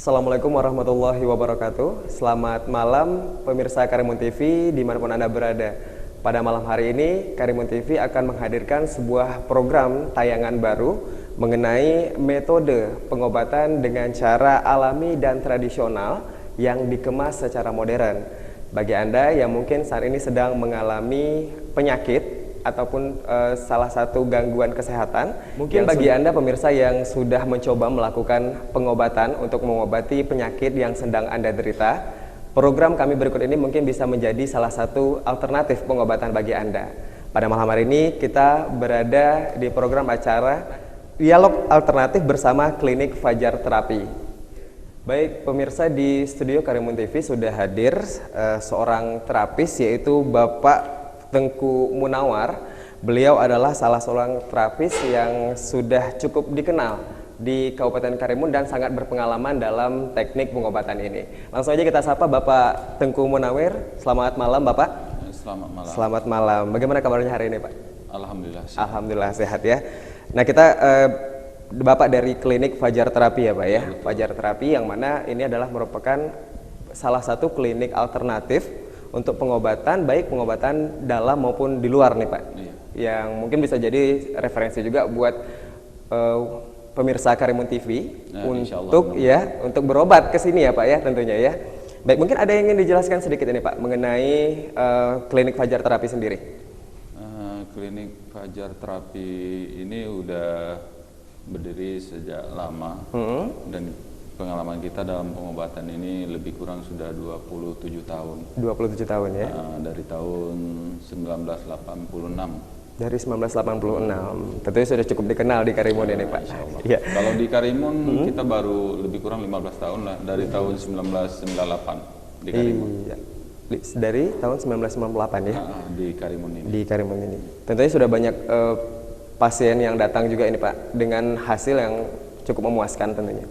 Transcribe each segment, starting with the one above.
Assalamualaikum warahmatullahi wabarakatuh. Selamat malam pemirsa Karimun TV dimanapun Anda berada. Pada malam hari ini Karimun TV akan menghadirkan sebuah program tayangan baru mengenai metode pengobatan dengan cara alami dan tradisional yang dikemas secara modern. Bagi Anda yang mungkin saat ini sedang mengalami penyakit ataupun salah satu gangguan kesehatan, mungkin bagi Anda pemirsa yang sudah mencoba melakukan pengobatan untuk mengobati penyakit yang sedang Anda derita, program kami berikut ini mungkin bisa menjadi salah satu alternatif pengobatan bagi Anda. Pada malam hari ini kita berada di program acara Dialog Alternatif bersama Klinik Fajar Terapi. Baik pemirsa, di studio Karimun TV sudah hadir seorang terapis, yaitu Bapak Tengku Munawar. Beliau adalah salah seorang terapis yang sudah cukup dikenal di Kabupaten Karimun dan sangat berpengalaman dalam teknik pengobatan ini. Langsung aja kita sapa Bapak Tengku Munawar. Selamat malam Bapak. Selamat malam. Selamat malam. Bagaimana kabarnya hari ini Pak? Alhamdulillah sehat. Alhamdulillah sehat ya. Nah kita Bapak dari klinik Fajar Terapi ya Pak ya. Betul. Fajar Terapi yang mana ini adalah merupakan salah satu klinik alternatif untuk pengobatan, baik pengobatan dalam maupun di luar nih Pak. Iya. Yang mungkin bisa jadi referensi juga buat pemirsa Karimun TV untuk berobat ke sini ya Pak ya tentunya ya. Baik, mungkin ada yang ingin dijelaskan sedikit ini Pak mengenai klinik Fajar Terapi sendiri. Klinik Fajar Terapi ini udah berdiri sejak lama dan pengalaman kita dalam pengobatan ini lebih kurang sudah 27 tahun. 27 tahun ya? Dari tahun 1986. Dari 1986. Tentunya sudah cukup dikenal di Karimun ini Pak. Ya. Kalau di Karimun kita baru lebih kurang 15 tahun lah, dari tahun 1998 di Karimun. Iya. Dari tahun 1998 ya? Di Karimun ini. Di Karimun ini. Tentunya sudah banyak pasien yang datang juga ini Pak, dengan hasil yang cukup memuaskan tentunya.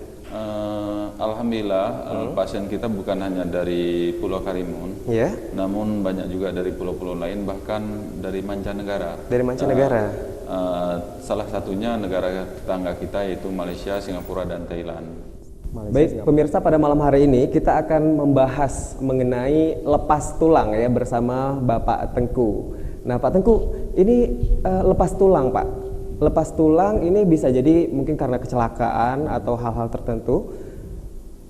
Alhamdulillah pasien kita bukan hanya dari Pulau Karimun, namun banyak juga dari pulau-pulau lain, bahkan dari mancanegara. Dari mancanegara. Salah satunya negara tetangga kita yaitu Malaysia, Singapura, dan Thailand. Baik pemirsa, pada malam hari ini kita akan membahas mengenai lepas tulang ya bersama Bapak Tengku. Nah Pak Tengku, ini lepas tulang Pak. Lepas tulang ini bisa jadi mungkin karena kecelakaan atau hal-hal tertentu.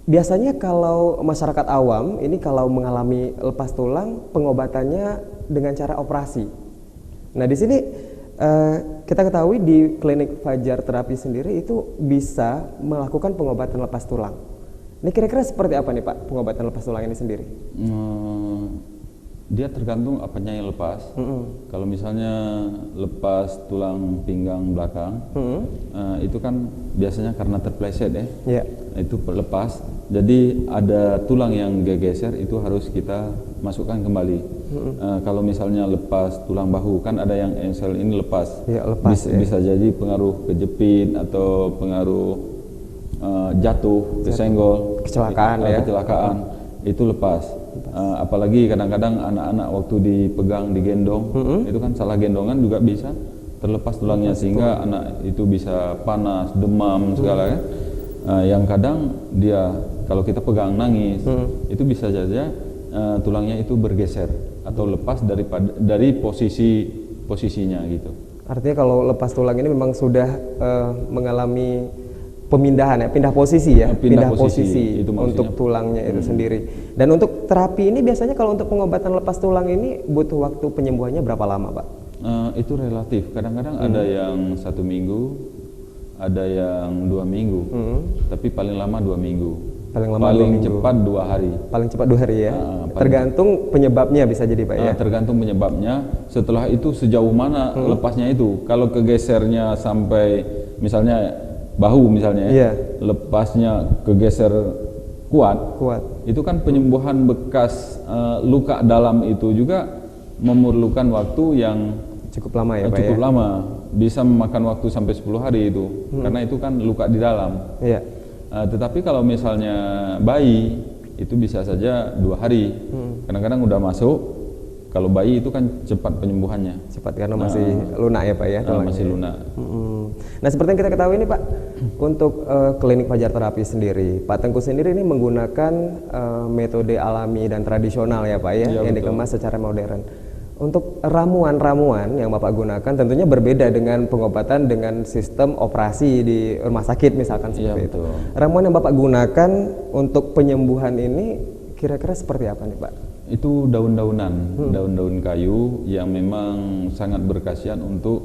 Biasanya kalau masyarakat awam ini kalau mengalami lepas tulang, pengobatannya dengan cara operasi. Nah di sini kita ketahui di klinik Fajar Terapi sendiri itu bisa melakukan pengobatan lepas tulang. Ini kira-kira seperti apa nih Pak pengobatan lepas tulang ini sendiri? Dia tergantung apanya yang lepas. Kalau misalnya lepas tulang pinggang belakang, itu kan biasanya karena terpleset ya. Itu lepas. Jadi ada tulang yang geser, itu harus kita masukkan kembali. Kalau misalnya lepas tulang bahu, kan ada yang ensel ini lepas. Bisa jadi pengaruh kejepit atau pengaruh jatuh, kesenggol, kecelakaan, itu lepas. Apalagi kadang-kadang anak-anak waktu dipegang, digendong, itu kan salah gendongan juga bisa terlepas tulangnya, sehingga anak itu bisa panas, demam, segala kan. Yang kadang dia kalau kita pegang nangis, itu bisa saja tulangnya itu bergeser atau lepas dari posisinya gitu. Artinya kalau lepas tulang ini memang sudah mengalami pemindahan ya, pindah posisi ya, pindah posisi itu untuk tulangnya itu sendiri. Dan untuk terapi ini biasanya kalau untuk pengobatan lepas tulang ini butuh waktu penyembuhannya berapa lama Pak? Itu relatif, kadang-kadang ada yang 1 minggu, ada yang 2 minggu, tapi paling lama 2 minggu. Paling cepat 2 hari. Paling cepat 2 hari ya. Tergantung penyebabnya bisa jadi Pak ya. Tergantung penyebabnya. Setelah itu sejauh mana lepasnya itu. Kalau kegesernya sampai misalnya bahu misalnya, lepasnya kegeser kuat, itu kan penyembuhan bekas luka dalam itu juga memerlukan waktu yang cukup lama ya Pak cukup lama, bisa memakan waktu sampai 10 hari itu, karena itu kan luka di dalam. Tetapi kalau misalnya bayi itu bisa saja 2 hari, kadang-kadang udah masuk Kalau bayi itu kan cepat penyembuhannya. Cepat karena masih lunak ya Pak ya? Masih lunak. Nah seperti yang kita ketahui ini Pak, untuk klinik Fajar Terapi sendiri, Pak Tengku sendiri ini menggunakan metode alami dan tradisional ya Pak ya, yang dikemas secara modern. Untuk ramuan-ramuan yang Bapak gunakan tentunya berbeda dengan pengobatan dengan sistem operasi di rumah sakit misalkan seperti itu. Ramuan yang Bapak gunakan untuk penyembuhan ini kira-kira seperti apa nih Pak? Itu daun-daunan, daun-daun kayu yang memang sangat berkhasiat untuk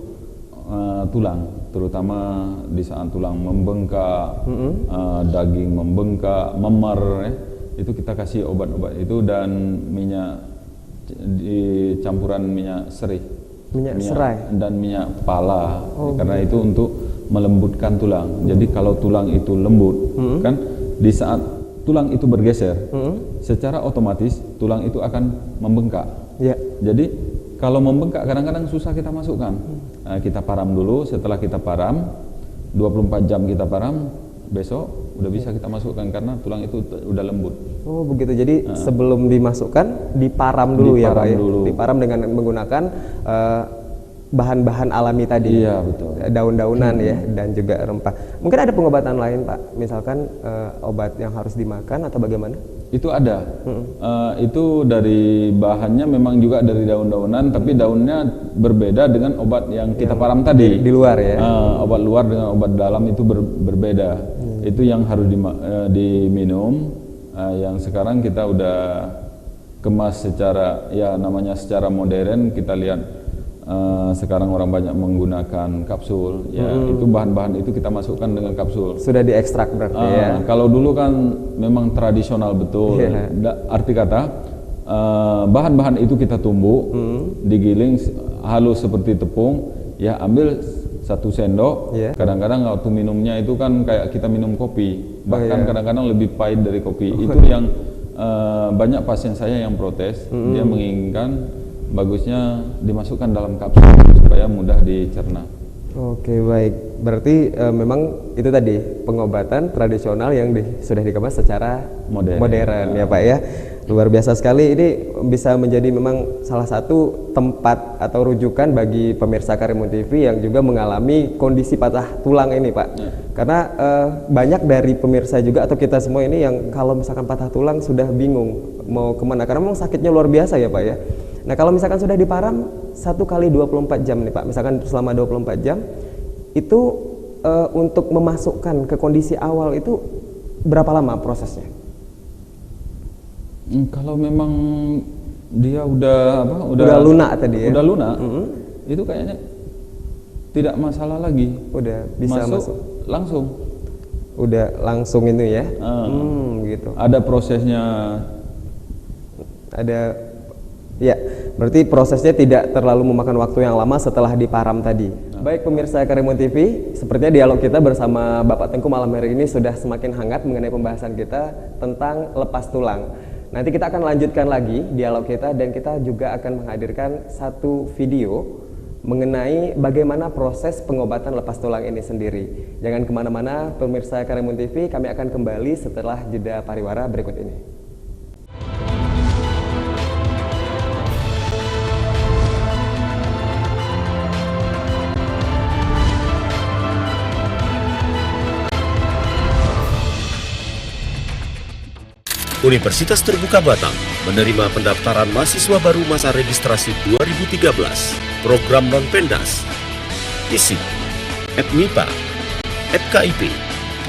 tulang, terutama di saat tulang membengkak, daging membengkak, memar, itu kita kasih obat-obat itu dan minyak campuran minyak serai, dan minyak pala, karena itu untuk melembutkan tulang. Jadi kalau tulang itu lembut, kan di saat tulang itu bergeser, secara otomatis tulang itu akan membengkak. Jadi kalau membengkak kadang-kadang susah kita masukkan. Kita param dulu, setelah kita param 24 jam kita param, besok udah bisa kita masukkan karena tulang itu udah lembut. Oh begitu, jadi sebelum dimasukkan diparam dulu ya Pak ya? Diparam dengan menggunakan bahan-bahan alami tadi. Iya betul. Daun-daunan ya dan juga rempah. Mungkin ada pengobatan lain Pak, misalkan obat yang harus dimakan atau bagaimana? Itu ada. Itu dari bahannya memang juga dari daun-daunan, tapi daunnya berbeda dengan obat yang kita param tadi. Di luar ya? Obat luar dengan obat dalam itu berbeda. Itu yang harus diminum. Yang sekarang kita udah kemas secara namanya secara modern. Kita lihat sekarang orang banyak menggunakan kapsul, itu bahan-bahan itu kita masukkan dengan kapsul. Sudah diekstrak berarti ya? Kalau dulu kan memang tradisional betul, arti kata bahan-bahan itu kita tumbuk, digiling halus seperti tepung, ambil 1 sendok, kadang-kadang waktu minumnya itu kan kayak kita minum kopi, bahkan kadang-kadang lebih pahit dari kopi. Itu yang banyak pasien saya yang protes, dia menginginkan bagusnya dimasukkan dalam kapsul supaya mudah dicerna. Oke baik, berarti memang itu tadi pengobatan tradisional yang sudah dikemas secara modern ya Pak ya. Luar biasa sekali, ini bisa menjadi memang salah satu tempat atau rujukan bagi pemirsa Karimun TV yang juga mengalami kondisi patah tulang ini Pak. Karena banyak dari pemirsa juga atau kita semua ini yang kalau misalkan patah tulang sudah bingung mau kemana, karena memang sakitnya luar biasa ya Pak ya. Nah kalau misalkan sudah diparam 1 kali 24 jam nih Pak, misalkan selama 24 jam itu untuk memasukkan ke kondisi awal itu berapa lama prosesnya? Kalau memang dia udah lunak tadi ya? Udah lunak, itu kayaknya tidak masalah lagi. Udah bisa masuk langsung. Udah langsung itu ya? Gitu. Ada prosesnya. Ya, berarti prosesnya tidak terlalu memakan waktu yang lama setelah diparam tadi. Baik pemirsa Karimun TV, sepertinya dialog kita bersama Bapak Tengku malam hari ini sudah semakin hangat mengenai pembahasan kita tentang lepas tulang. Nanti kita akan lanjutkan lagi dialog kita dan kita juga akan menghadirkan satu video mengenai bagaimana proses pengobatan lepas tulang ini sendiri. Jangan kemana-mana pemirsa Karimun TV, kami akan kembali setelah jeda pariwara berikut ini. Universitas Terbuka Batam menerima pendaftaran mahasiswa baru masa registrasi 2013, program non-pendas, FISIP, FMIPA, FKIP,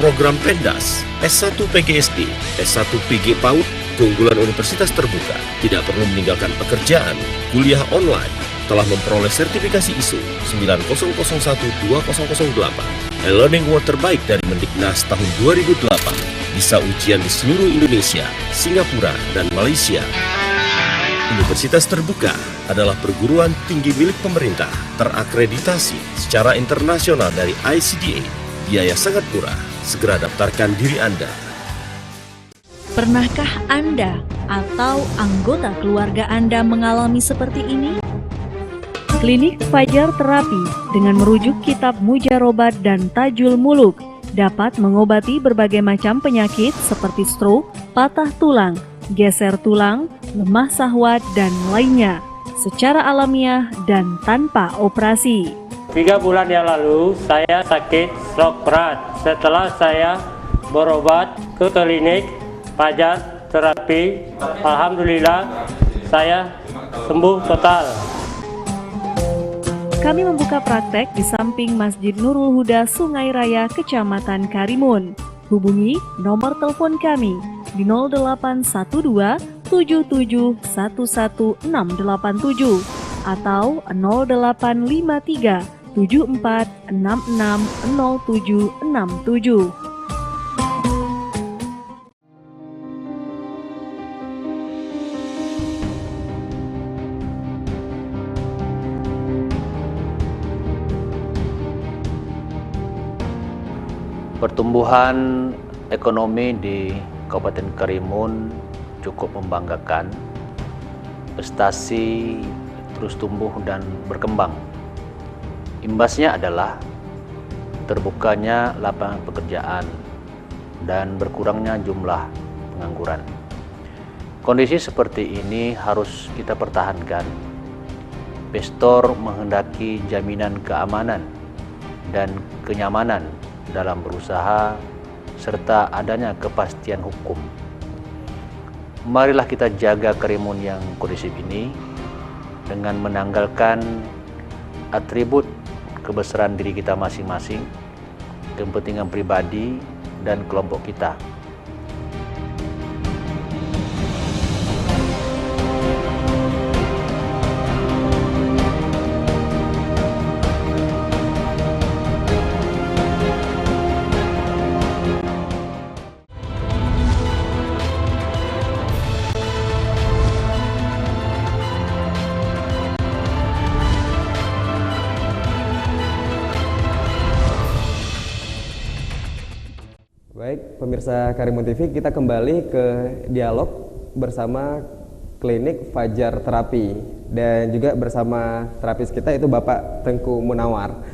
program pendas, S1 PGSD, S1 PG PAUD, keunggulan Universitas Terbuka, tidak perlu meninggalkan pekerjaan, kuliah online, telah memperoleh sertifikasi ISO 9001-2008, e-learning award terbaik dari Mendiknas tahun 2008, bisa ujian di seluruh Indonesia, Singapura, dan Malaysia. Universitas Terbuka adalah perguruan tinggi milik pemerintah, terakreditasi secara internasional dari ICDA, biaya sangat murah, segera daftarkan diri Anda. Pernahkah Anda atau anggota keluarga Anda mengalami seperti ini? Klinik Fajar Terapi dengan merujuk kitab Mujarobat dan Tajul Muluk dapat mengobati berbagai macam penyakit seperti stroke, patah tulang, geser tulang, lemah syahwat, dan lainnya. secara alamiah dan tanpa operasi. 3 bulan yang lalu saya sakit stroke berat. Setelah saya berobat ke klinik Fajar Terapi, alhamdulillah saya sembuh total. Kami membuka praktek di samping Masjid Nurul Huda Sungai Raya, Kecamatan Karimun. Hubungi nomor telepon kami di 0812 7711 687 atau 0853 74 66 0767. Pertumbuhan ekonomi di Kabupaten Karimun cukup membanggakan. Prestasi terus tumbuh dan berkembang. Imbasnya adalah terbukanya lapangan pekerjaan dan berkurangnya jumlah pengangguran. Kondisi seperti ini harus kita pertahankan. Investor menghendaki jaminan keamanan dan kenyamanan dalam berusaha serta adanya kepastian hukum. Marilah kita jaga Karimun yang kondusif ini dengan menanggalkan atribut kebesaran diri kita masing-masing, kepentingan pribadi dan kelompok kita. Baik, pemirsa Karimun TV, kita kembali ke dialog bersama klinik Fajar Terapi dan juga bersama terapis kita itu Bapak Tengku Munawar.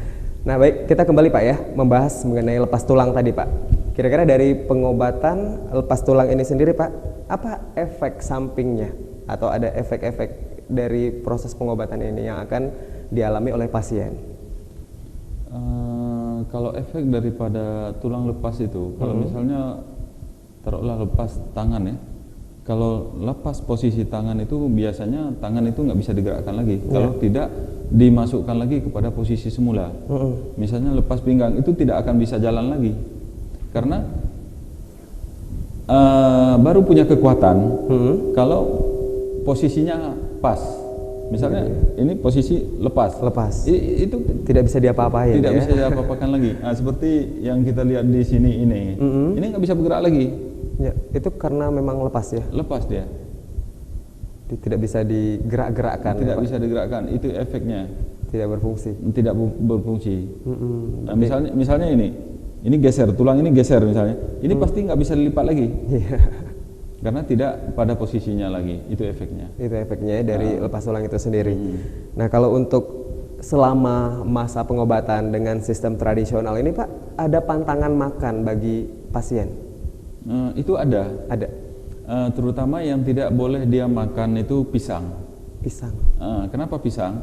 Nah baik, kita kembali Pak ya, membahas mengenai lepas tulang tadi Pak. Kira-kira dari pengobatan lepas tulang ini sendiri Pak, apa efek sampingnya atau ada efek-efek dari proses pengobatan ini yang akan dialami oleh pasien? Kalau efek daripada tulang lepas itu, kalau misalnya taruhlah lepas tangan ya, kalau lepas posisi tangan itu biasanya tangan itu nggak bisa digerakkan lagi. Kalau tidak dimasukkan lagi kepada posisi semula. Misalnya lepas pinggang itu tidak akan bisa jalan lagi, karena baru punya kekuatan kalau posisinya pas. Misalnya ini posisi lepas, itu tidak bisa diapa-apain, tidak ya? bisa diapa-apakan lagi. Nah, seperti yang kita lihat di sini ini nggak bisa bergerak lagi. Ya, itu karena memang lepas ya? Lepas dia. Tidak bisa digerak-gerakkan. Tidak bisa digerakkan, itu efeknya. Tidak berfungsi. Tidak berfungsi. Nah, misalnya ini geser, tulang ini geser misalnya, ini pasti nggak bisa dilipat lagi. Karena tidak pada posisinya lagi, itu efeknya. Itu efeknya dari lepas tulang itu sendiri. Nah, kalau untuk selama masa pengobatan dengan sistem tradisional ini Pak, ada pantangan makan bagi pasien? Itu ada. Ada. Terutama yang tidak boleh dia makan itu pisang. Pisang. Kenapa pisang?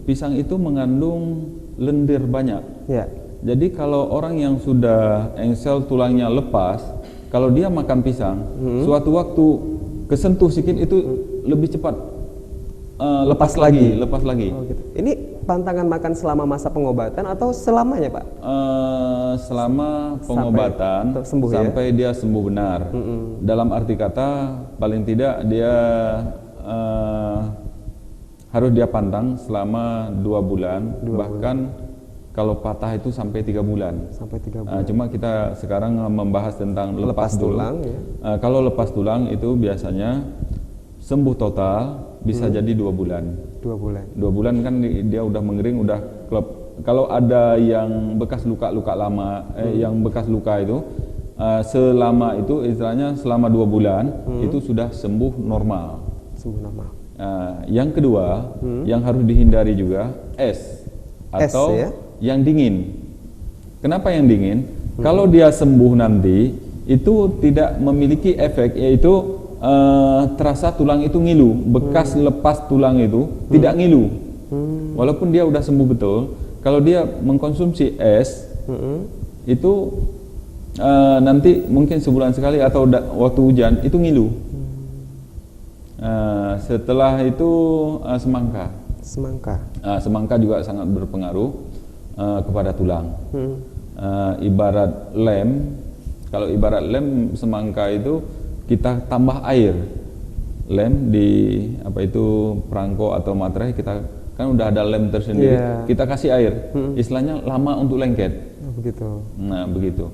Pisang itu mengandung lendir banyak. Ya. Jadi kalau orang yang sudah engsel tulangnya lepas, kalau dia makan pisang, suatu waktu kesentuh sedikit itu lebih cepat lepas lagi. Oh, gitu. Ini pantangan makan selama masa pengobatan atau selamanya Pak? Selama pengobatan sampai dia sembuh benar. Dalam arti kata, paling tidak dia harus dia pantang selama 2 bulan, bahkan kalau patah itu sampai 3 bulan. Sampai 3 bulan. Cuma kita sekarang membahas tentang lepas tulang. Ya. Kalau lepas tulang itu biasanya sembuh total bisa jadi 2 bulan. 2 bulan. 2 bulan kan dia udah mengering, udah klop. Kalau ada yang bekas luka-luka lama, yang bekas luka itu selama itu istilahnya selama 2 bulan itu sudah sembuh normal. Sembuh normal. Yang kedua yang harus dihindari juga atau ya? Yang dingin. Kenapa yang dingin? Kalau dia sembuh nanti itu tidak memiliki efek, yaitu terasa tulang itu ngilu, bekas lepas tulang itu tidak ngilu. Walaupun dia udah sembuh betul, kalau dia mengkonsumsi es itu nanti mungkin sebulan sekali atau waktu hujan itu ngilu. Setelah itu semangka. Semangka juga sangat berpengaruh kepada tulang. Ibarat lem, kalau ibarat lem semangka itu kita tambah air. Lem di perangko atau materai kita kan udah ada lem tersendiri, kita kasih air. Istilahnya lama untuk lengket. Begitu. Nah, begitu.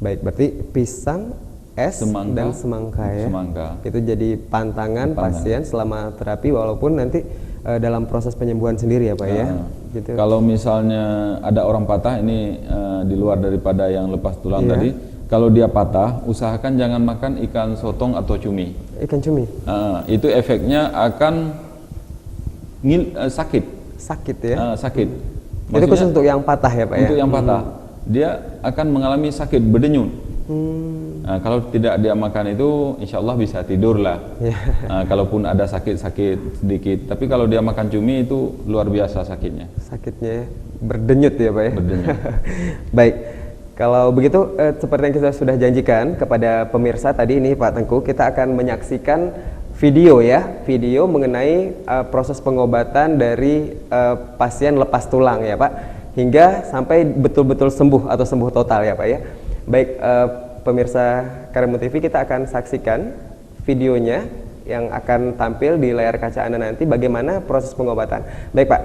Baik, berarti pisang, es, dan semangka ya. Itu jadi pantangan pasien selama terapi, walaupun nanti dalam proses penyembuhan sendiri ya Pak ya. Gitu. Kalau misalnya ada orang patah ini di luar daripada yang lepas tulang tadi, kalau dia patah, usahakan jangan makan ikan sotong atau cumi. Ikan cumi? Itu efeknya akan sakit. Sakit ya? Sakit. Itu khusus untuk yang patah ya Pak ya? Untuk yang patah. Dia akan mengalami sakit, berdenyut. Kalau tidak dia makan itu, insya Allah bisa tidur lah. Kalaupun ada sakit-sakit sedikit. Tapi kalau dia makan cumi itu luar biasa sakitnya. Sakitnya ya? Berdenyut ya Pak ya? Berdenyut. Baik. Kalau begitu, seperti yang kita sudah janjikan kepada pemirsa tadi ini Pak Tengku, kita akan menyaksikan video ya, video mengenai proses pengobatan dari pasien lepas tulang ya Pak, hingga sampai betul-betul sembuh atau sembuh total ya Pak ya. Baik, pemirsa Karimun TV, kita akan saksikan videonya yang akan tampil di layar kaca Anda nanti bagaimana proses pengobatan. Baik Pak,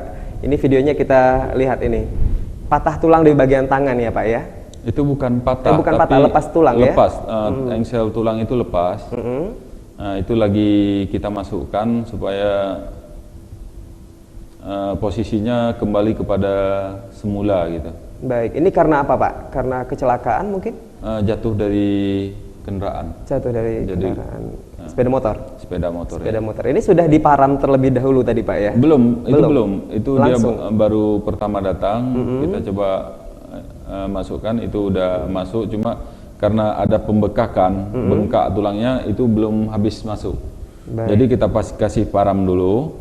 ini videonya kita lihat ini. Patah tulang di bagian tangan ya Pak ya. Itu bukan patah, bukan tapi patah, lepas tulang lepas, ya? engsel tulang itu lepas. Itu lagi kita masukkan supaya posisinya kembali kepada semula gitu. Baik, ini karena apa Pak? Karena kecelakaan mungkin? Jatuh dari kendaraan. Jatuh dari kendaraan. Sepeda motor? Sepeda motor. Sepeda motor. Ini sudah diparam terlebih dahulu tadi Pak ya? Belum. Itu belum. Itu langsung. Dia baru pertama datang, kita coba masukkan, itu udah masuk, cuma karena ada pembekakan, bengkak tulangnya itu belum habis masuk. Baik. Jadi kita kasih param dulu.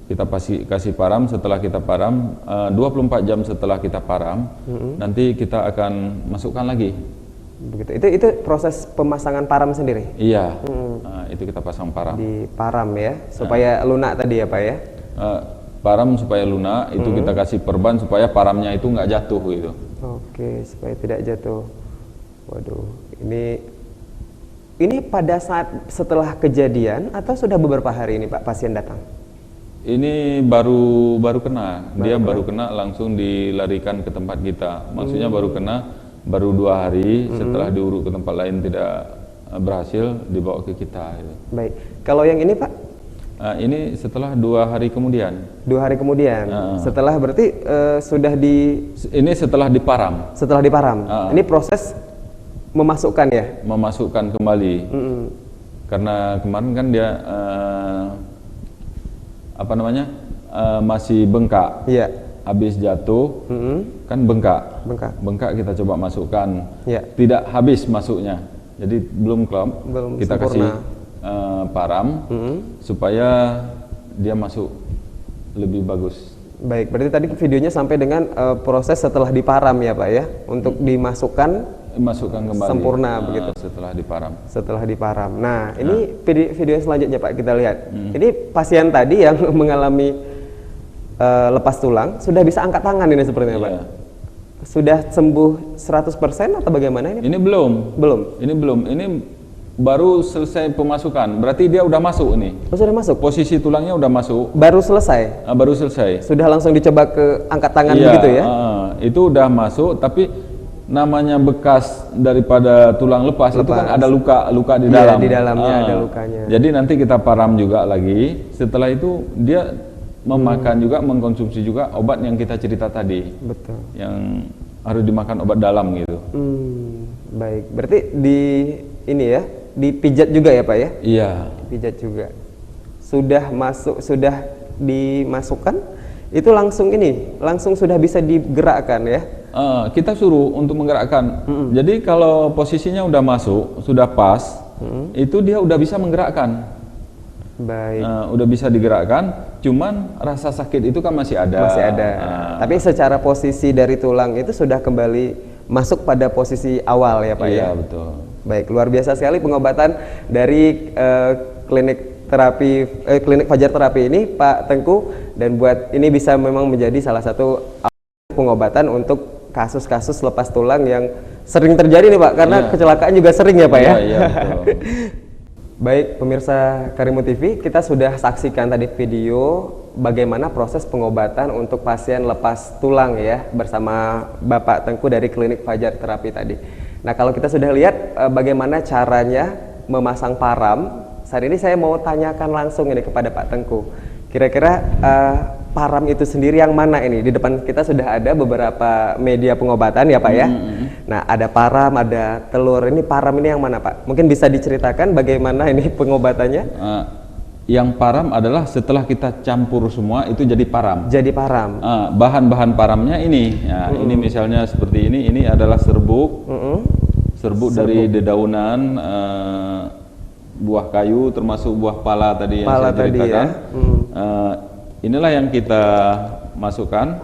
Kita kasih param, setelah kita param 24 jam setelah kita param, nanti kita akan masukkan lagi. Begitu. Itu proses pemasangan param sendiri? Iya. Itu kita pasang param. Di param ya, supaya lunak tadi ya Pak ya? Param supaya lunak, itu kita kasih perban supaya paramnya itu nggak jatuh gitu. Oke, supaya tidak jatuh. Waduh, ini pada saat setelah kejadian atau sudah beberapa hari ini Pak pasien datang? Ini baru kena. Dia baru kena langsung dilarikan ke tempat kita. Maksudnya baru 2 hari setelah diurut ke tempat lain tidak berhasil, dibawa ke kita gitu. Baik. Kalau yang ini Pak? Ini setelah 2 hari kemudian. 2 hari kemudian. Setelah berarti sudah Ini setelah diparam. Setelah diparam. Ini proses memasukkan ya? Memasukkan kembali. Karena kemarin kan dia masih bengkak. Iya. Habis jatuh kan bengkak. Bengkak kita coba masukkan. Iya. Tidak habis masuknya. Jadi belum klop. Kita sempurna. kasih param supaya dia masuk lebih bagus. Baik, berarti tadi videonya sampai dengan proses setelah diparam ya Pak ya, untuk dimasukkan kembali sempurna begitu. Setelah diparam. Nah, ini video selanjutnya Pak, kita lihat. Ini pasien tadi yang mengalami lepas tulang sudah bisa angkat tangan ini sepertinya Pak. Sudah sembuh 100% atau bagaimana ini? Ini belum. Ini baru selesai pemasukan, berarti dia udah masuk ini. Sudah masuk? Posisi tulangnya udah masuk. Baru selesai? Baru selesai. Sudah langsung dicoba ke angkat tangan begitu ya? Itu udah masuk, tapi namanya bekas daripada tulang lepas. Itu kan ada luka di dalam. Di dalamnya ada lukanya. Jadi nanti kita param juga lagi. Setelah itu dia memakan juga, mengkonsumsi juga obat yang kita cerita tadi. Betul. Yang harus dimakan obat dalam gitu. Baik, berarti dipijat juga ya Pak ya? Iya. Dipijat juga. Sudah dimasukkan, itu langsung sudah bisa digerakkan ya? Kita suruh untuk menggerakkan. Jadi kalau posisinya udah masuk, sudah pas, itu dia udah bisa menggerakkan. Baik. Udah bisa digerakkan, cuman rasa sakit itu kan masih ada. Masih ada. Tapi secara posisi dari tulang itu sudah kembali masuk pada posisi awal ya Pak ya? Iya, betul. Baik, luar biasa sekali pengobatan dari klinik Fajar Terapi ini Pak Tengku, dan buat ini bisa memang menjadi salah satu pengobatan untuk kasus-kasus lepas tulang yang sering terjadi nih Pak, karena kecelakaan juga sering ya Pak ya? Iya, betul. Baik, pemirsa Karimun TV, kita sudah saksikan tadi video bagaimana proses pengobatan untuk pasien lepas tulang ya, bersama Bapak Tengku dari klinik Fajar Terapi tadi. Nah, kalau kita sudah lihat bagaimana caranya memasang param, saat ini saya mau tanyakan langsung ini kepada Pak Tengku. Kira-kira param itu sendiri yang mana ini? Di depan kita sudah ada beberapa media pengobatan ya Pak ya. Nah, ada param, ada telur. Ini param ini yang mana Pak? Mungkin bisa diceritakan bagaimana ini pengobatannya? Yang param adalah setelah kita campur semua itu jadi param. Jadi param. Bahan-bahan paramnya ini. Ya, ini misalnya seperti ini adalah serbuk. Serbuk dari dedaunan, buah kayu, termasuk buah pala tadi yang saya ceritakan. Inilah yang kita masukkan.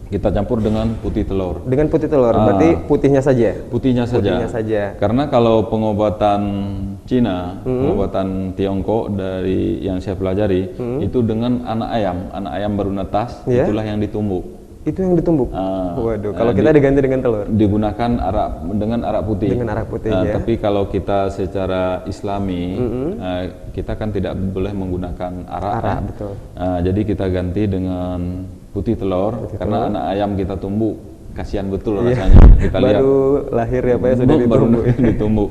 Kita campur dengan putih telur. Dengan putih telur, berarti putihnya saja? Putihnya saja. Karena kalau pengobatan Cina, pengobatan Tiongkok dari yang saya pelajari, itu dengan anak ayam baru netas, itulah yang ditumbuk. Itu yang ditumbuk? Waduh, kalau kita diganti dengan telur? Digunakan dengan arak putih. Dengan arak putih ya. Tapi kalau kita secara Islami, kita kan tidak boleh menggunakan arak. Betul. Jadi kita ganti dengan putih telur, karena anak ayam kita tumbuk, kasihan betul rasanya. Kita lihat baru lahir ya Pak ya, sudah ditumbuk. ditumbuk.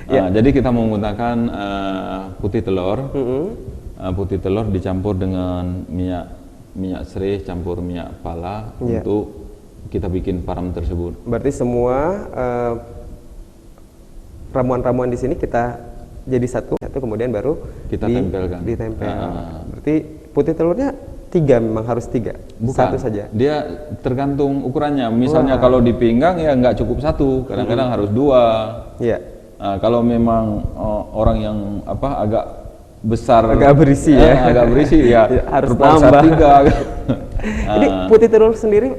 Jadi kita menggunakan putih telur. Putih telur dicampur dengan minyak sereh campur minyak pala untuk kita bikin param tersebut. Berarti semua ramuan-ramuan di sini kita jadi satu kemudian baru kita tempelkan. Ditempel. Berarti putih telurnya 3, memang harus 3? Bukan, satu saja? Dia tergantung ukurannya. Misalnya kalau di pinggang ya nggak cukup 1, kadang-kadang harus 2. Iya. Kalau memang orang yang agak besar, agak berisi agak berisi ya harus tambah 3. Ini putih telur sendiri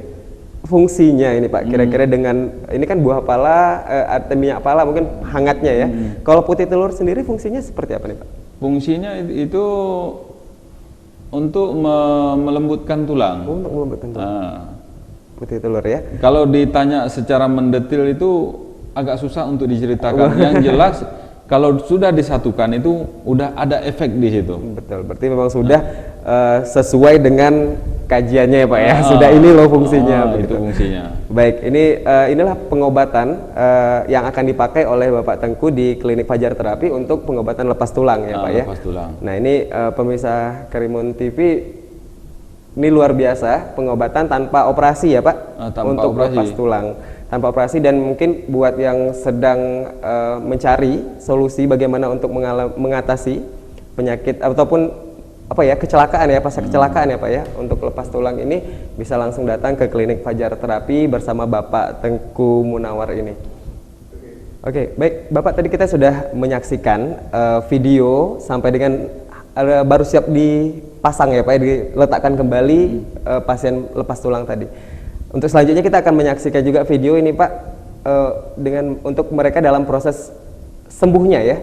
fungsinya ini Pak, kira-kira dengan ini kan buah pala atau minyak pala mungkin hangatnya ya. Kalau putih telur sendiri fungsinya seperti apa nih Pak? Fungsinya itu untuk melembutkan tulang. Untuk melembutkan tulang. Putih telur ya. Kalau ditanya secara mendetil itu agak susah untuk diceritakan. Yang jelas kalau sudah disatukan itu udah ada efek di situ. Betul. Berarti memang sudah sesuai dengan kajiannya ya Pak ya. Sudah ini loh fungsinya. Itu fungsinya. Baik, inilah pengobatan yang akan dipakai oleh Bapak Tengku di klinik Fajar Terapi untuk pengobatan lepas tulang ya Pak ya. Lepas tulang. Nah ini pemirsa Karimun TV, ini luar biasa pengobatan tanpa operasi ya Pak, untuk lepas tulang. Tanpa operasi, dan mungkin buat yang sedang mencari solusi bagaimana untuk mengatasi penyakit ataupun kecelakaan ya, pasca kecelakaan ya Pak ya, untuk lepas tulang ini bisa langsung datang ke klinik Fajar Terapi bersama Bapak Tengku Munawar ini. Oke, baik Bapak, tadi kita sudah menyaksikan video sampai dengan baru siap dipasang ya Pak ya, diletakkan kembali pasien lepas tulang tadi. Untuk selanjutnya kita akan menyaksikan juga video ini Pak, untuk mereka dalam proses sembuhnya ya.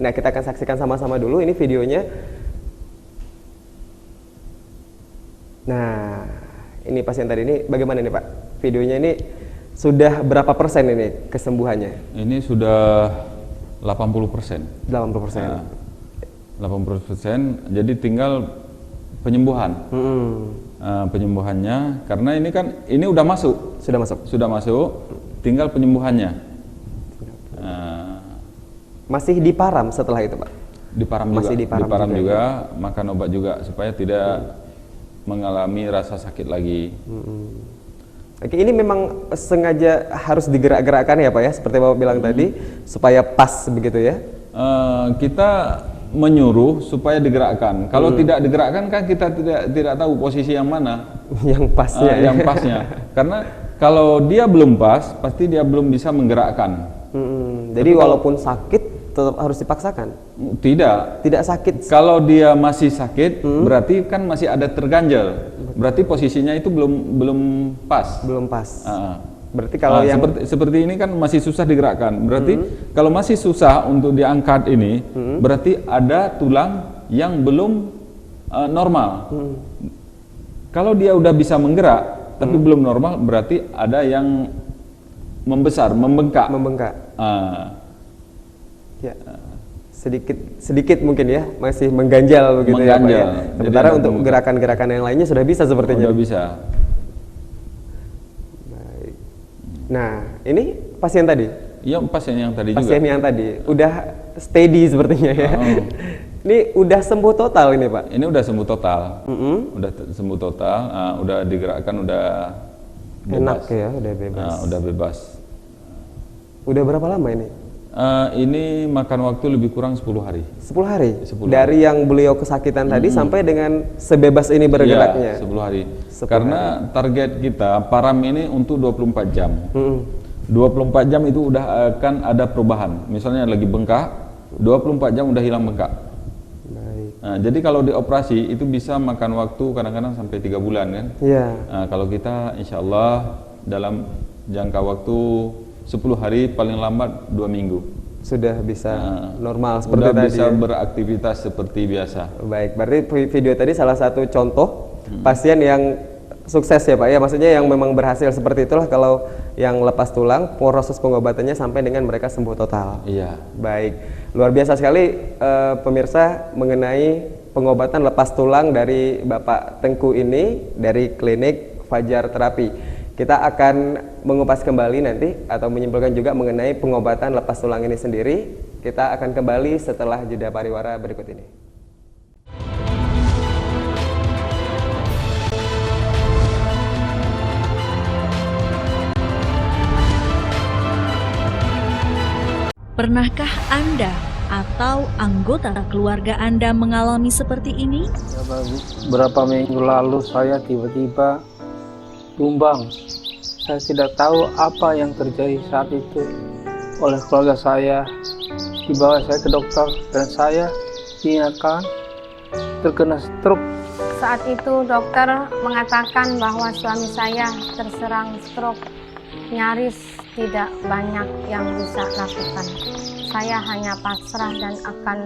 Nah, kita akan saksikan sama-sama dulu ini videonya. Nah, ini pasien tadi ini bagaimana nih Pak? Videonya ini sudah berapa persen ini kesembuhannya? Ini sudah 80%. 80%. 80%, jadi tinggal penyembuhan. Penyembuhannya, karena ini udah masuk. Sudah masuk, tinggal penyembuhannya. Masih diparam setelah itu Pak? Diparam juga, makan obat juga supaya tidak mengalami rasa sakit lagi. Oke, ini memang sengaja harus digerak-gerakkan ya Pak ya, seperti Bapak bilang tadi, supaya pas begitu ya? Kita menyuruh supaya digerakkan. Kalau tidak digerakkan kan kita tidak tahu posisi yang mana yang pasnya. Yang pasnya. Karena kalau dia belum pas, pasti dia belum bisa menggerakkan. Jadi walaupun sakit tetap harus dipaksakan? Tidak. Tidak sakit? Kalau dia masih sakit, berarti kan masih ada terganjal. Berarti posisinya itu belum pas. Belum pas. Berarti Kalau kalau yang seperti ini kan masih susah digerakkan. Berarti kalau masih susah untuk diangkat ini, berarti ada tulang yang belum normal. Kalau dia udah bisa menggerak tapi belum normal, berarti ada yang membesar, membengkak. Ya, sedikit mungkin ya, masih mengganjal begitu ya Pak ya. Sementara untuk gerakan-gerakan yang lainnya sudah bisa sepertinya. Sudah bisa. Baik. Nah, ini pasien tadi? Iya, pasien yang tadi juga. Pasien yang tadi, udah steady sepertinya ya. Ini udah sembuh total ini Pak? Ini udah sembuh total. Udah sembuh total, udah digerakkan, udah bebas. Enak ya, udah bebas. Udah bebas. Udah berapa lama ini? Ini makan waktu lebih kurang 10 hari. 10 hari? 10 Dari yang beliau kesakitan tadi sampai dengan sebebas ini bergeraknya? Iya, 10 hari. 10 Karena target kita, param ini untuk 24 jam. 24 jam itu udah akan ada perubahan. Misalnya lagi bengkak, 24 jam udah hilang bengkak. Baik. Nah, jadi kalau dioperasi itu bisa makan waktu kadang-kadang sampai 3 bulan kan? Iya. Nah, kalau kita insya Allah dalam jangka waktu 10 hari, paling lambat 2 minggu. Sudah bisa normal seperti Sudah tadi bisa ya? beraktivitas seperti biasa. Baik, berarti video tadi salah satu contoh pasien yang sukses ya Pak ya, maksudnya yang memang berhasil. Seperti itulah kalau yang lepas tulang, proses pengobatannya sampai dengan mereka sembuh total. Iya. Baik, luar biasa sekali pemirsa mengenai pengobatan lepas tulang dari Bapak Tengku ini dari klinik Fajar Terapi. Kita akan mengupas kembali nanti atau menyimpulkan juga mengenai pengobatan lepas tulang ini sendiri. Kita akan kembali setelah jeda pariwara berikut ini. Pernahkah Anda atau anggota keluarga Anda mengalami seperti ini? Beberapa minggu lalu saya tiba-tiba tumbang. Saya tidak tahu apa yang terjadi saat itu. Oleh keluarga saya, dibawa saya ke dokter dan saya dinyatakan terkena stroke. Saat itu dokter mengatakan bahwa suami saya terserang stroke. Nyaris tidak banyak yang bisa lakukan. Saya hanya pasrah dan akan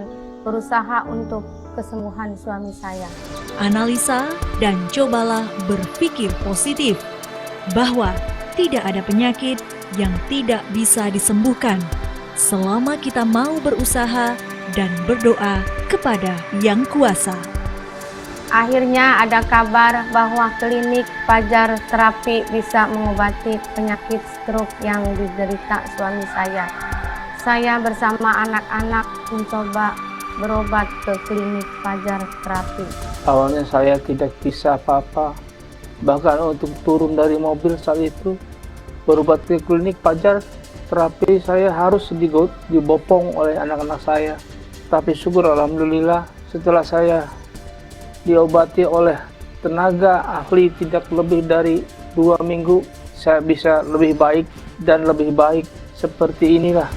berusaha untuk kesembuhan suami saya. Analisa dan cobalah berpikir positif bahwa tidak ada penyakit yang tidak bisa disembuhkan selama kita mau berusaha dan berdoa kepada Yang Kuasa. Akhirnya ada kabar bahwa klinik Fajar Terapi bisa mengobati penyakit stroke yang diderita suami saya. Saya bersama anak-anak mencoba berobat ke klinik Fajar Terapi. Awalnya saya tidak bisa apa-apa. Bahkan untuk turun dari mobil saat itu, berobat ke klinik Fajar Terapi saya harus dibopong oleh anak-anak saya. Tapi syukur alhamdulillah setelah saya diobati oleh tenaga ahli tidak lebih dari 2 minggu, saya bisa lebih baik dan lebih baik seperti inilah.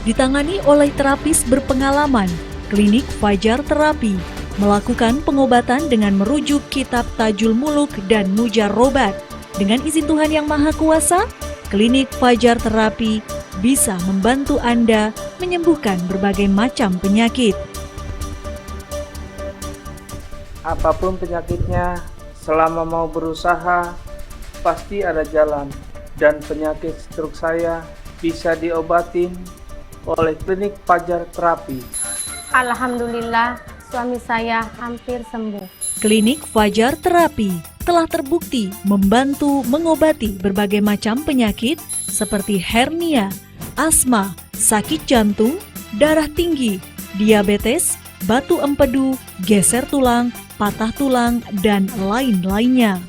Ditangani oleh terapis berpengalaman, klinik Fajar Terapi melakukan pengobatan dengan merujuk kitab Tajul Muluk dan Mujarobat. Dengan izin Tuhan Yang Maha Kuasa, klinik Fajar Terapi bisa membantu Anda menyembuhkan berbagai macam penyakit. Apapun penyakitnya, selama mau berusaha, pasti ada jalan. Dan penyakit stroke saya bisa diobatin oleh klinik Fajar Terapi. Alhamdulillah, suami saya hampir sembuh. Klinik Fajar Terapi telah terbukti membantu mengobati berbagai macam penyakit seperti hernia, asma, sakit jantung, darah tinggi, diabetes, batu empedu, geser tulang, patah tulang, dan lain-lainnya.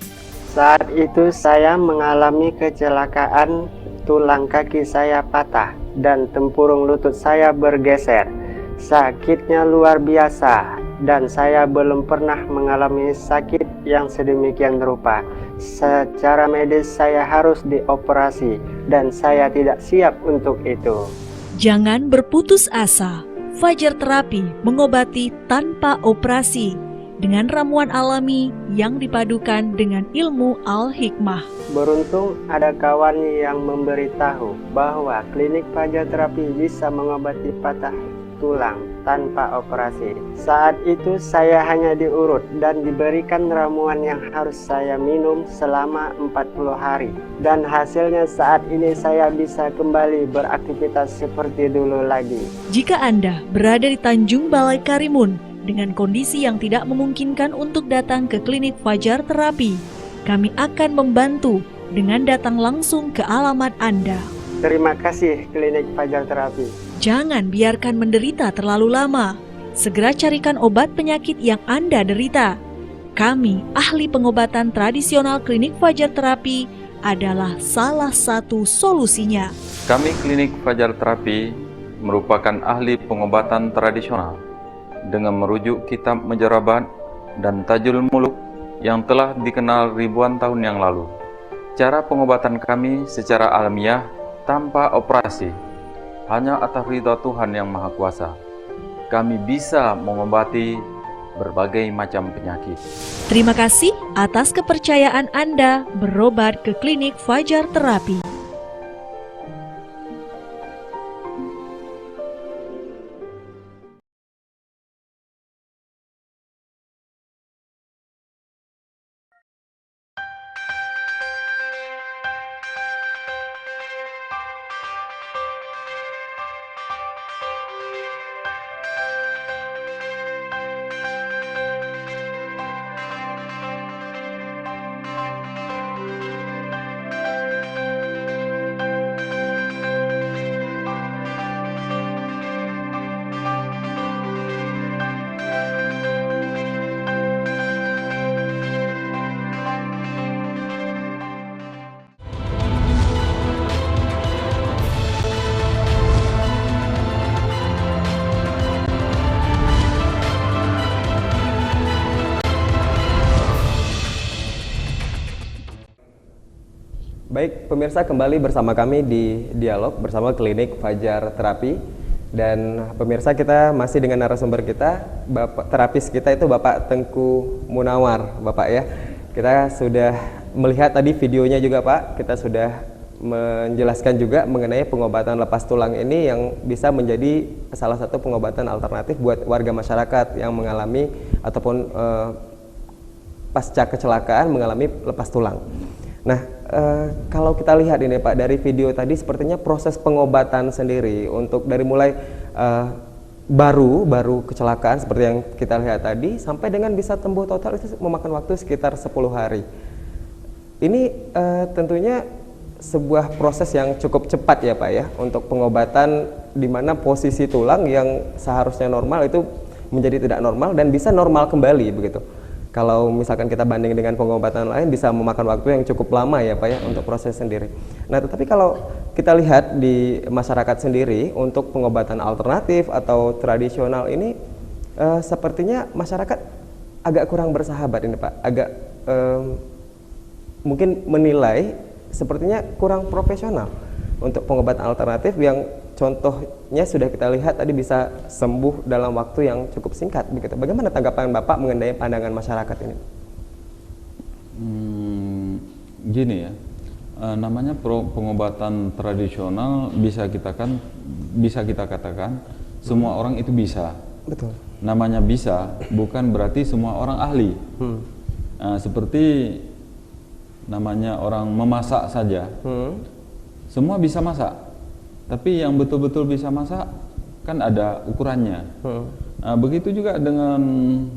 Saat itu saya mengalami kecelakaan, tulang kaki saya patah dan tempurung lutut saya bergeser. Sakitnya luar biasa dan saya belum pernah mengalami sakit yang sedemikian rupa. Secara medis saya harus dioperasi dan saya tidak siap untuk itu. Jangan berputus asa. Fajar Terapi mengobati tanpa operasi dengan ramuan alami yang dipadukan dengan ilmu Al-Hikmah. Beruntung ada kawan yang memberitahu bahwa klinik Fajar Terapi bisa mengobati patah tulang tanpa operasi. Saat itu saya hanya diurut dan diberikan ramuan yang harus saya minum selama 40 hari. Dan hasilnya saat ini saya bisa kembali beraktivitas seperti dulu lagi. Jika Anda berada di Tanjung Balai Karimun dengan kondisi yang tidak memungkinkan untuk datang ke klinik Fajar Terapi, kami akan membantu dengan datang langsung ke alamat Anda. Terima kasih klinik Fajar Terapi. Jangan biarkan menderita terlalu lama. Segera carikan obat penyakit yang Anda derita. Kami, ahli pengobatan tradisional klinik Fajar Terapi, adalah salah satu solusinya. Kami klinik Fajar Terapi merupakan ahli pengobatan tradisional dengan merujuk kitab Mujarabat dan Tajul Muluk yang telah dikenal ribuan tahun yang lalu. Cara pengobatan kami secara alamiah tanpa operasi, hanya atas ridha Tuhan yang Maha Kuasa. Kami bisa mengobati berbagai macam penyakit. Terima kasih atas kepercayaan Anda berobat ke klinik Fajar Terapi. Baik, pemirsa, kembali bersama kami di Dialog bersama klinik Fajar Terapi. Dan pemirsa, kita masih dengan narasumber kita, terapis kita itu Bapak Tengku Munawar, Bapak ya. Kita sudah melihat tadi videonya juga Pak, kita sudah menjelaskan juga mengenai pengobatan lepas tulang ini yang bisa menjadi salah satu pengobatan alternatif buat warga masyarakat yang mengalami ataupun pasca kecelakaan mengalami lepas tulang. Nah, kalau kita lihat ini Pak, dari video tadi sepertinya proses pengobatan sendiri untuk dari mulai baru kecelakaan seperti yang kita lihat tadi sampai dengan bisa sembuh total itu memakan waktu sekitar 10 hari. Ini tentunya sebuah proses yang cukup cepat ya Pak ya untuk pengobatan, di mana posisi tulang yang seharusnya normal itu menjadi tidak normal dan bisa normal kembali begitu. Kalau misalkan kita banding dengan pengobatan lain bisa memakan waktu yang cukup lama ya Pak ya untuk proses sendiri. Nah, tetapi kalau kita lihat di masyarakat sendiri untuk pengobatan alternatif atau tradisional ini sepertinya masyarakat agak kurang bersahabat ini Pak. Agak mungkin menilai sepertinya kurang profesional untuk pengobatan alternatif yang contohnya sudah kita lihat tadi bisa sembuh dalam waktu yang cukup singkat begitu. Bagaimana tanggapan Bapak mengenai pandangan masyarakat ini? Gini ya, namanya pengobatan tradisional bisa kita katakan semua orang itu bisa. Betul. Namanya bisa bukan berarti semua orang ahli. Seperti namanya orang memasak saja, semua bisa masak. Tapi yang betul-betul bisa masak kan ada ukurannya. Nah, begitu juga dengan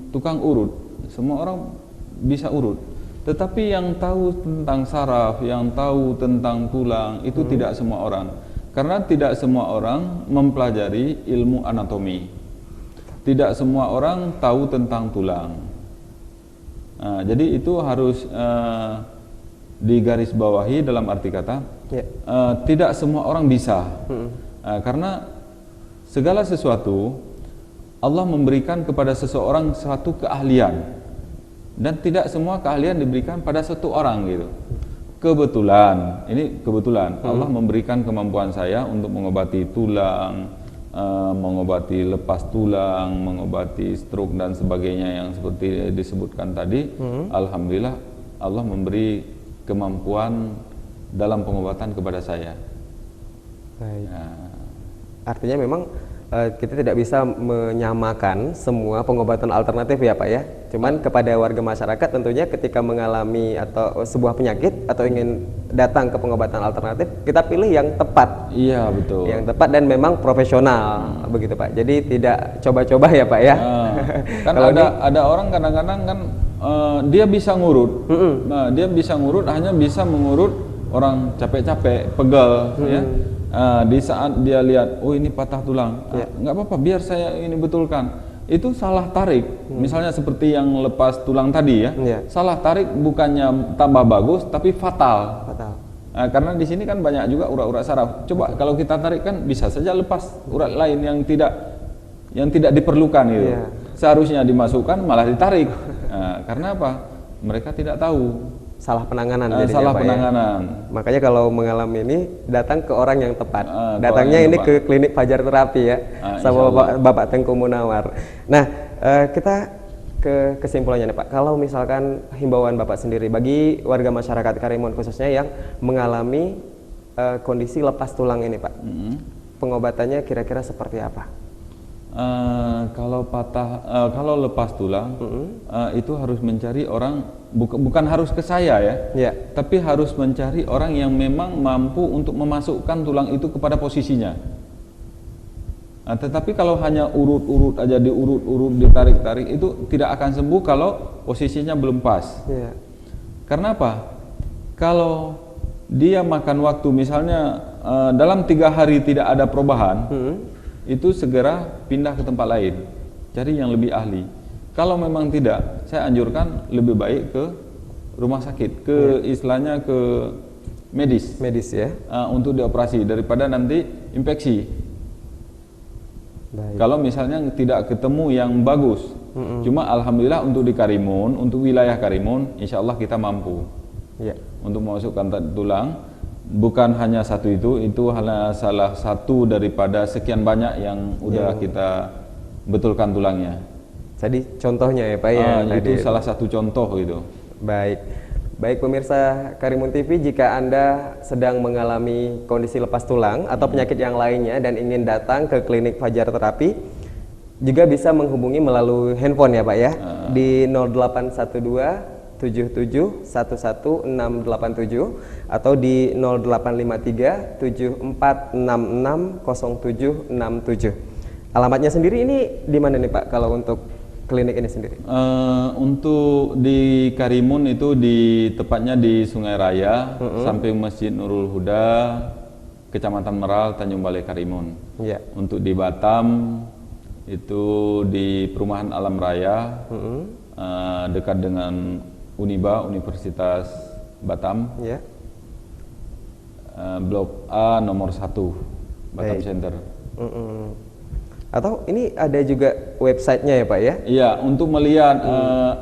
tukang urut. Semua orang bisa urut. Tetapi yang tahu tentang saraf, yang tahu tentang tulang itu tidak semua orang. Karena tidak semua orang mempelajari ilmu anatomi. Tidak semua orang tahu tentang tulang. Nah, jadi itu harus digarisbawahi dalam arti kata tidak semua orang bisa, karena segala sesuatu Allah memberikan kepada seseorang suatu keahlian dan tidak semua keahlian diberikan pada satu orang gitu. kebetulan Allah memberikan kemampuan saya untuk mengobati tulang, mengobati lepas tulang, mengobati stroke dan sebagainya yang seperti disebutkan tadi. Alhamdulillah Allah memberi kemampuan dalam pengobatan kepada saya. Baik. Artinya memang kita tidak bisa menyamakan semua pengobatan alternatif ya Pak ya. Cuman kepada warga masyarakat tentunya ketika mengalami atau sebuah penyakit atau ingin datang ke pengobatan alternatif, kita pilih yang tepat. Iya betul. Yang tepat dan memang profesional begitu Pak. Jadi tidak coba-coba ya Pak ya. Kan ada orang kadang-kadang kan dia bisa ngurut. Nah, dia bisa ngurut, hanya bisa mengurut orang capek-capek, pegal ya. Di saat dia lihat, oh ini patah tulang, nggak apa-apa, biar saya ini betulkan. Itu salah tarik. Misalnya seperti yang lepas tulang tadi ya, salah tarik bukannya tambah bagus, tapi fatal. Karena di sini kan banyak juga urat-urat saraf. Coba kalau kita tarik kan bisa saja lepas urat lain yang tidak diperlukan itu. Seharusnya dimasukkan malah ditarik. Karena apa? Mereka tidak tahu. Salah penanganan salah penanganan. Ya. Makanya kalau mengalami ini datang ke orang yang tepat. Datangnya ini ke klinik Fajar Terapi ya, sama Bapak Tengku Munawar. Nah, kita ke kesimpulannya nih Pak. Kalau misalkan himbauan Bapak sendiri bagi warga masyarakat Karimun khususnya yang mengalami kondisi lepas tulang ini Pak, pengobatannya kira-kira seperti apa? Kalau lepas tulang itu harus mencari orang, bukan harus ke saya ya, tapi harus mencari orang yang memang mampu untuk memasukkan tulang itu kepada posisinya. Tetapi kalau hanya urut-urut aja, diurut-urut, ditarik-tarik, itu tidak akan sembuh kalau posisinya belum pas. Karena apa? Kalau dia makan waktu misalnya dalam 3 hari tidak ada perubahan, itu segera pindah ke tempat lain, cari yang lebih ahli. Kalau memang tidak, saya anjurkan lebih baik ke rumah sakit, istilahnya ke medis ya, untuk dioperasi daripada nanti infeksi. Baik. Kalau misalnya tidak ketemu yang bagus, cuma alhamdulillah untuk di Karimun, untuk wilayah Karimun, insya Allah kita mampu untuk memasukkan tulang. Bukan hanya satu itu hanya salah satu daripada sekian banyak yang udah kita betulkan tulangnya. Jadi contohnya ya Pak ya. Itu salah satu contoh itu. Baik pemirsa Karimun TV, jika Anda sedang mengalami kondisi lepas tulang atau penyakit yang lainnya dan ingin datang ke klinik Fajar Terapi, juga bisa menghubungi melalui handphone ya Pak ya, di 0812 77111687 atau di 0853 74660767. Alamatnya sendiri ini di mana nih Pak kalau untuk klinik ini sendiri? Untuk di Karimun itu tepatnya di Sungai Raya, samping Masjid Nurul Huda, Kecamatan Meral, Tanjung Balai Karimun. Untuk di Batam itu di Perumahan Alam Raya, dekat dengan Uniba, Universitas Batam, Blok A nomor 1, Batam Center. Atau ini ada juga websitenya ya Pak ya? Iya, untuk melihat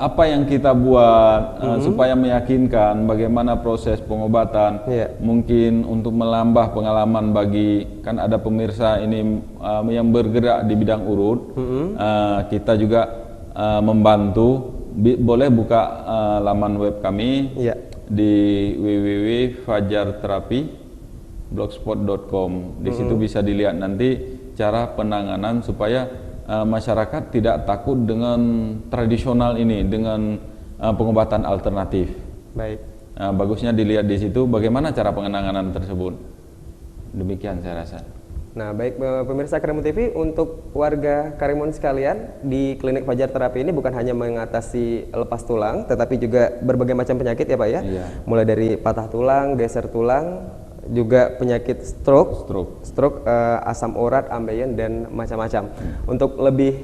apa yang kita buat supaya meyakinkan bagaimana proses pengobatan. Mungkin untuk menambah pengalaman bagi, kan ada pemirsa ini yang bergerak di bidang urut, kita juga membantu. Boleh buka laman web kami di www.fajarterapi.blogspot.com. Di situ bisa dilihat nanti cara penanganan supaya masyarakat tidak takut dengan tradisional ini, dengan pengobatan alternatif. Baik. Bagusnya dilihat di situ bagaimana cara penanganan tersebut. Demikian saya rasa. Nah, baik pemirsa Karimun TV, untuk warga Karimun sekalian, di klinik Fajar Terapi ini bukan hanya mengatasi lepas tulang, tetapi juga berbagai macam penyakit ya Pak ya. Mulai dari patah tulang, geser tulang, juga penyakit stroke, asam urat, ambeien dan macam-macam. Untuk lebih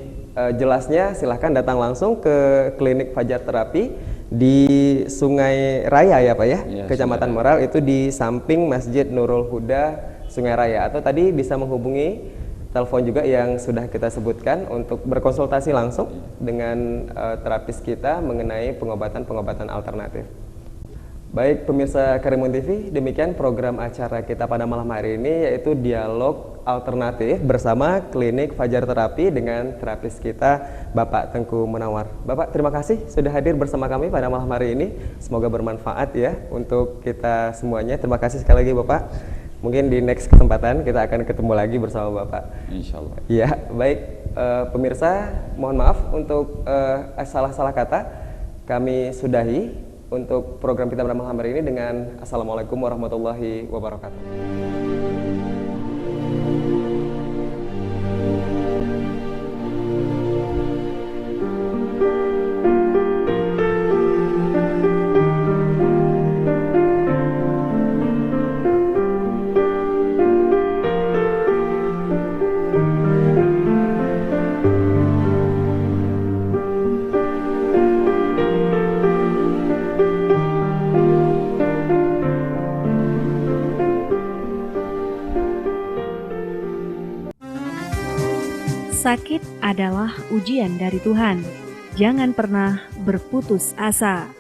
jelasnya silahkan datang langsung ke klinik Fajar Terapi di Sungai Raya ya Pak ya, Kecamatan Meral, itu di samping Masjid Nurul Huda, Sungai Raya. Atau tadi bisa menghubungi telepon juga yang sudah kita sebutkan untuk berkonsultasi langsung dengan terapis kita mengenai pengobatan alternatif. Baik pemirsa Karimun TV, demikian program acara kita pada malam hari ini, yaitu dialog alternatif bersama Klinik Fajar Terapi dengan terapis kita Bapak Tengku Munawar. Bapak, terima kasih sudah hadir bersama kami pada malam hari ini. Semoga bermanfaat ya untuk kita semuanya. Terima kasih sekali lagi Bapak. Mungkin di next kesempatan kita akan ketemu lagi bersama Bapak. Insya Allah. Ya, baik pemirsa, mohon maaf untuk salah-salah kata. Kami sudahi untuk program kita pada malam hari ini dengan Assalamualaikum warahmatullahi wabarakatuh. Sakit adalah ujian dari Tuhan. Jangan pernah berputus asa.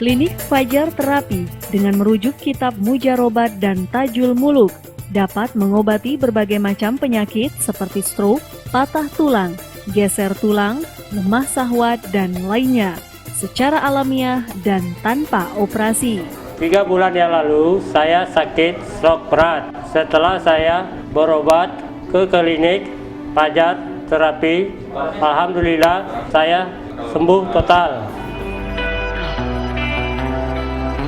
Klinik Fajar Terapi dengan merujuk kitab Mujarobat dan Tajul Muluk dapat mengobati berbagai macam penyakit seperti stroke, patah tulang, geser tulang, lemah syahwat, dan lainnya secara alamiah dan tanpa operasi. 3 bulan yang lalu saya sakit stroke berat. Setelah saya berobat ke klinik Fajar Terapi, alhamdulillah saya sembuh total.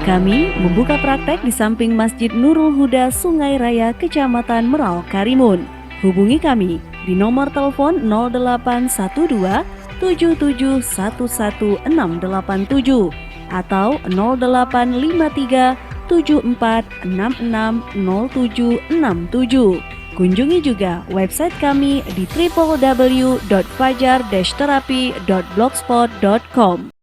Kami membuka praktek di samping Masjid Nurul Huda Sungai Raya, Kecamatan Merau, Karimun. Hubungi kami di nomor telepon 0812 7711 687 atau 0853 74660767. Kunjungi juga website kami di www.fajar-terapi.blogspot.com.